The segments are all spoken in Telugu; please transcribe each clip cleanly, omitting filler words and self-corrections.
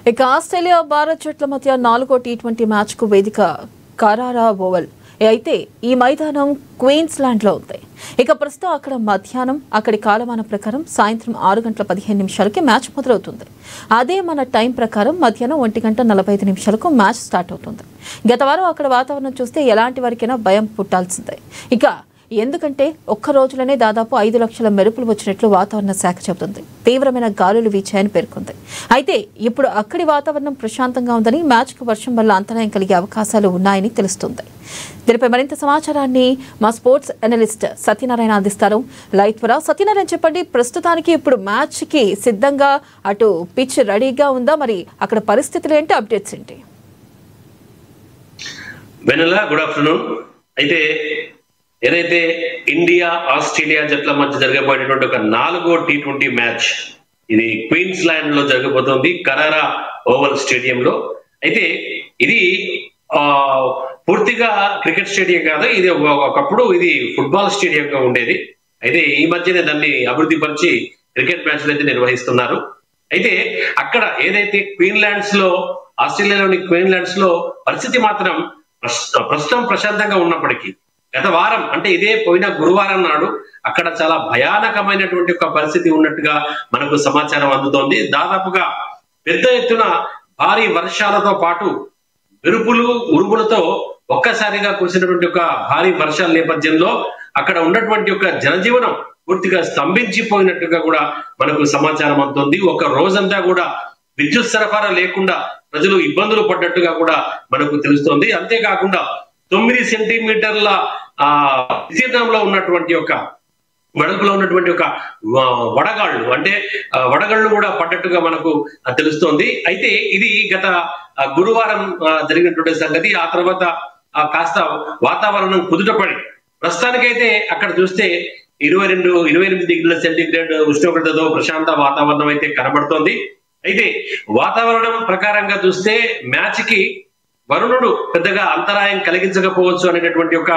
ఇక ఆస్ట్రేలియా భారత్ జట్ల మధ్య 4వ టీ20 మ్యాచ్ కు వేదిక కరారా ఓవల్. అయితే ఈ మైదానం క్వీన్స్లాండ్ లో ఉంది. ఇక ప్రస్తుతం అక్కడ మధ్యాహ్నం అక్కడి కాలమానం ప్రకారం సాయంత్రం 6:15 మ్యాచ్ మొదలవుతుంది. అదే మన టైం ప్రకారం మధ్యాహ్నం 1:45 మ్యాచ్ స్టార్ట్ అవుతుంది. గత వారం అక్కడ వాతావరణం చూస్తే ఎలాంటి వారికైనా భయం పుట్టాల్సిందే. ఇక ఎందుకంటే ఒక్క రోజులోనే దాదాపు 5 లక్షల మెరుపులు వచ్చినట్లు వాతావరణ శాఖ చెబుతుంది. తీవ్రమైన గాలులు వీచాయని పేర్కొంది. అయితే ఇప్పుడు అక్కడి వాతావరణం ప్రశాంతంగా ఉందని, మ్యాచ్కు వర్షం వల్ల అంతరాయం కలిగే అవకాశాలు ఉన్నాయని తెలుస్తుంది. దీనిపై మరింత సమాచారాన్ని మా స్పోర్ట్స్ అనలిస్ట్ సత్యనారాయణ అందిస్తారు. లైవ్ ద్వారా సత్యనారాయణ చెప్పండి, ప్రస్తుతానికి ఇప్పుడు మ్యాచ్ కి సిద్ధంగా అటు పిచ్ రెడీగా ఉందా, మరి అక్కడ పరిస్థితులు ఏంటి, అప్డేట్స్ ఏంటి? Good afternoon. అయితే ఏదైతే ఇండియా ఆస్ట్రేలియా జట్ల మధ్య జరగబోయేటువంటి ఒక 4వ టీ20 మ్యాచ్ ఇది క్వీన్స్లాండ్ లో జరగబోతోంది, కరారా ఓవల్ స్టేడియంలో. అయితే ఇది పూర్తిగా క్రికెట్ స్టేడియం కాదు, ఇది ఒకప్పుడు ఇది ఫుట్బాల్ స్టేడియంగా ఉండేది. అయితే ఈ మధ్యనే దాన్ని అభివృద్ధి పరిచి క్రికెట్ మ్యాచ్లు అయితే నిర్వహిస్తున్నారు. అయితే అక్కడ ఏదైతే క్వీన్లాండ్స్ లో, ఆస్ట్రేలియాలోని క్వీన్లాండ్స్ లో పరిస్థితి మాత్రం ప్రస్తుతం ప్రశాంతంగా ఉన్నప్పటికీ గత వారం అంటే ఇదే పోయిన గురువారం నాడు అక్కడ చాలా భయానకమైనటువంటి ఒక పరిస్థితి ఉన్నట్టుగా మనకు సమాచారం అందుతోంది. దాదాపుగా పెద్ద ఎత్తున భారీ వర్షాలతో పాటు మెరుపులు ఉరుములతో ఒక్కసారిగా కురిసినటువంటి ఒక భారీ వర్షాల నేపథ్యంలో అక్కడ ఉన్నటువంటి ఒక జనజీవనం పూర్తిగా స్తంభించిపోయినట్టుగా కూడా మనకు సమాచారం అందుతోంది. ఒక రోజంతా కూడా విద్యుత్ సరఫరా లేకుండా ప్రజలు ఇబ్బందులు పడ్డట్టుగా కూడా మనకు తెలుస్తోంది. అంతేకాకుండా 9 సెంటీమీటర్ల విస్తీర్ణంలో ఉన్నటువంటి ఒక వెడల్పులో ఉన్నటువంటి ఒక వడగాళ్ళు, అంటే వడగళ్ళు కూడా పడ్డట్టుగా మనకు తెలుస్తోంది. అయితే ఇది గత గురువారం జరిగినటువంటి సంగతి. ఆ తర్వాత కాస్త వాతావరణం కుదుటపడి ప్రస్తుతానికైతే అక్కడ చూస్తే 28 డిగ్రీల సెంటీగ్రేడ్ ఉష్ణోగ్రతతో ప్రశాంత వాతావరణం అయితే కనబడుతోంది. అయితే వాతావరణం ప్రకారంగా చూస్తే మ్యాచ్ కి వరుణుడు పెద్దగా అంతరాయం కలిగించకపోవచ్చు అనేటటువంటి ఒక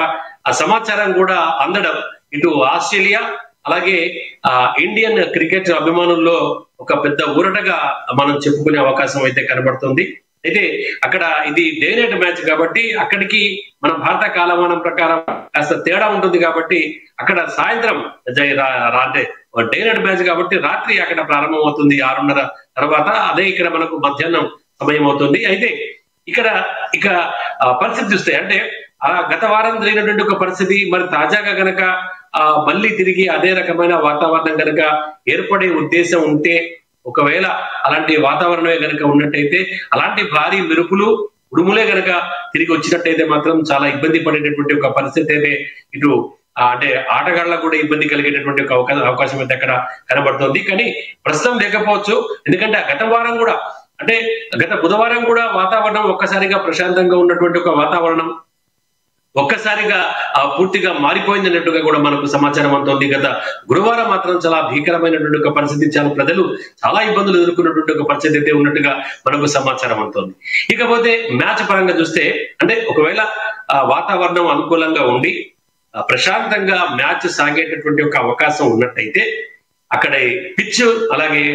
సమాచారం కూడా అందడం ఇటు ఆస్ట్రేలియా అలాగే ఇండియన్ క్రికెట్ అభిమానుల్లో ఒక పెద్ద ఊరటగా మనం చెప్పుకునే అవకాశం అయితే కనబడుతుంది. అయితే అక్కడ ఇది డే నైట్ మ్యాచ్ కాబట్టి అక్కడికి మన భారత కాలమానం ప్రకారం కాస్త తేడా ఉంటుంది కాబట్టి అక్కడ సాయంత్రం డే నైట్ మ్యాచ్ కాబట్టి రాత్రి అక్కడ ప్రారంభం అవుతుంది 6:30 తర్వాత. అదే ఇక్కడ మనకు మధ్యాహ్నం సమయం అవుతుంది. అయితే ఇక పరిస్థితి చూస్తే అంటే గత వారం జరిగినటువంటి ఒక పరిస్థితి మరి తాజాగా గనక మళ్ళీ తిరిగి అదే రకమైన వాతావరణం గనక ఏర్పడే ఉద్దేశం ఉంటే, ఒకవేళ అలాంటి వాతావరణమే గనక ఉన్నట్టయితే, అలాంటి భారీ మెరుపులు ఉరుములే గనక తిరిగి వచ్చినట్టయితే మాత్రం చాలా ఇబ్బంది పడేటటువంటి ఒక పరిస్థితి అయితే ఇటు అంటే ఆటగాళ్లకు కూడా ఇబ్బంది కలిగేటటువంటి ఒక అవకాశం అయితే అక్కడ కనబడుతుంది. కానీ ప్రస్తుతం లేకపోవచ్చు, ఎందుకంటే గత వారం కూడా అంటే గత బుధవారం కూడా వాతావరణం ఒక్కసారిగా ప్రశాంతంగా ఉన్నటువంటి ఒక వాతావరణం ఒక్కసారిగా పూర్తిగా మారిపోయింది అన్నట్టుగా కూడా మనకు సమాచారం అందుతోంది. గత గురువారం మాత్రం చాలా భీకరమైనటువంటి ఒక పరిస్థితి, ప్రజలు చాలా ఇబ్బందులు ఎదుర్కొన్నటువంటి ఒక పరిస్థితి అయితే ఉన్నట్టుగా మనకు సమాచారం అందుతోంది. ఇకపోతే మ్యాచ్ పరంగా చూస్తే అంటే ఒకవేళ వాతావరణం అనుకూలంగా ఉండి ప్రశాంతంగా మ్యాచ్ సాగేటటువంటి ఒక అవకాశం ఉన్నట్టయితే అక్కడ పిచ్ అలాగే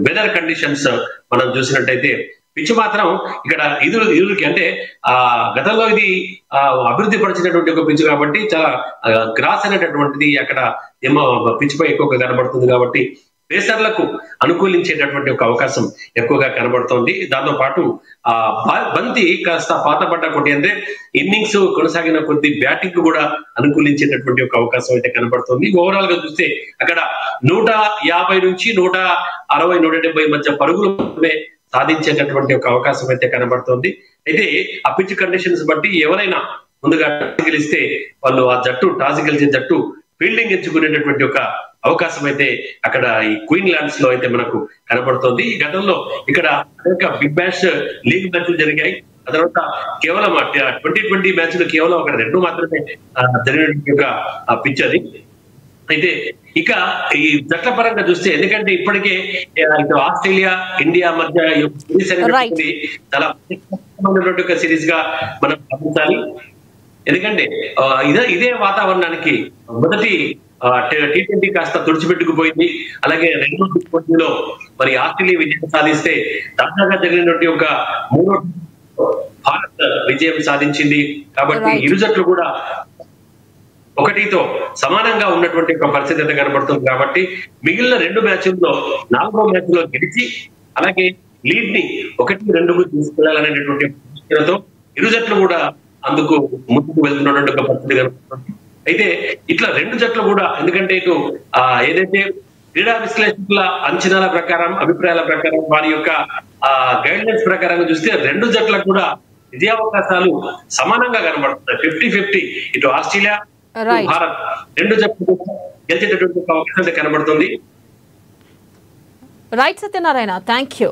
వెదర్ కండిషన్స్ మనం చూసినట్టయితే పిచ్ మాత్రం ఇక్కడ ఇరువురికి అంటే గతంలో ఇది అభివృద్ధి పరిచినటువంటి ఒక పిచ్ కాబట్టి చాలా గ్రాస్ అనేటటువంటిది అక్కడ పిచ్ పై ఎక్కువగా కనబడుతుంది కాబట్టి పేసర్లకు అనుకూలించేటటువంటి ఒక అవకాశం ఎక్కువగా కనబడుతోంది. దాంతో పాటు బంతి కాస్త పాతపడ్డ కొద్ది అంటే ఇన్నింగ్స్ కొనసాగిన కొద్ది బ్యాటింగ్ కూడా అనుకూలించేటటువంటి ఒక అవకాశం అయితే కనబడుతుంది. ఓవరాల్ గా చూస్తే అక్కడ 150 నుంచి 160, 170 మధ్య పరుగులు సాధించేటటువంటి ఒక అవకాశం అయితే కనబడుతోంది. అయితే ఆ పిచ్ కండిషన్స్ బట్టి ఎవరైనా ముందుగా టాస్ గెలిస్తే వాళ్ళు ఆ టాస్ గెలిచే జట్టు ఫీల్డింగ్ ఎంచుకునేటటువంటి ఒక అవకాశం అయితే అక్కడ ఈ క్వీన్లాండ్స్ లో అయితే మనకు కనబడుతోంది. గతంలో ఇక్కడ బిగ్ బ్యాష్ లీగ్ మ్యాచ్లు జరిగాయి. ఆ తర్వాత కేవలం 2020 మ్యాచ్లు కేవలం అక్కడ 2 మాత్రమే జరిగినటువంటి ఒక పిచ్ అది. అయితే ఇక ఈ జట్ల పరంగా చూస్తే, ఎందుకంటే ఇప్పటికే ఇటు ఆస్ట్రేలియా ఇండియా మధ్య సిరీస్ అనేది చాలా ఒక సిరీస్ గా మనం భావించాలి. ఎందుకంటే ఇదే వాతావరణానికి మొదటి T20 కాస్త తుడిచిపెట్టుకుపోయింది. అలాగే రెండో T20లో మరి ఆస్ట్రేలియా విజయం సాధిస్తే తాజాగా జరిగినటువంటి ఒక మూడో భారత్ విజయం సాధించింది. కాబట్టి రైట్. ఇరు జట్లు కూడా 1తో సమానంగా ఉన్నటువంటి ఒక పరిస్థితి అయితే కనబడుతుంది. కాబట్టి మిగిలిన 2 మ్యాచ్ల్లో 4వ మ్యాచ్లో గెలిచి అలాగే లీడ్ ని 1-2కు తీసుకెళ్లాలనేటువంటి ఆలోచనతో ఇరు జట్లు కూడా అందుకు ముందుకు వెళ్తున్నటువంటి ఒక పరిస్థితి కనబడుతుంది. అయితే ఇట్లా 2 జట్లు కూడా ఎందుకంటే ఇటు ఏదైతే క్రీడా విశ్లేషకుల అంచనాల ప్రకారం అభిప్రాయాల ప్రకారం వారి యొక్క గైడ్లైన్స్ ప్రకారం చూస్తే 2 జట్లకు కూడా విజయావకాశాలు సమానంగా కనబడుతున్నాయి. 50-50 ఇటు ఆస్ట్రేలియా రైట్. భారత్ 2 జట్లు గెలిచేటటువంటి అవకాశం కనబడుతుంది. Right Satyanarayana, thank you.